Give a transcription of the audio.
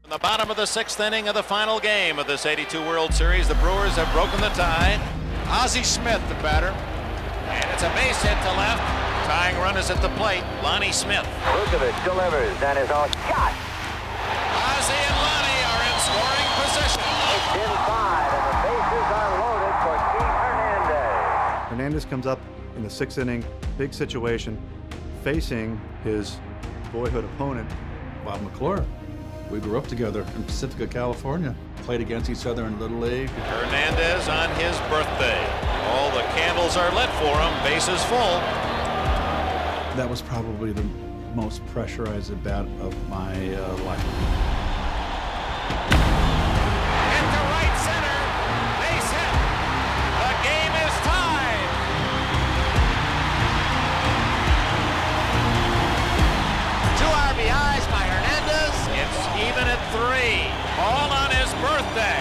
In the bottom of the sixth inning of the final game of this '82 World Series, the Brewers have broken the tie. Ozzie Smith, the batter. And it's a base hit to left. Tying run is at the plate. Lonnie Smith. Vukovic delivers and is on shot. Ozzie and Lonnie are in scoring position. It's in 5 and the bases are loaded for Keith Hernandez. Hernandez comes up in the sixth inning, big situation, facing his boyhood opponent, Bob McClure. We grew up together in Pacifica, California. Played against each other in Little League. Hernandez on his birthday. All the candles are lit for him. Bases full. That was probably the most pressurized at bat of my life. Into right center. Base hit. The game is tied. Two RBIs by Hernandez. It's even at 3. All on his birthday.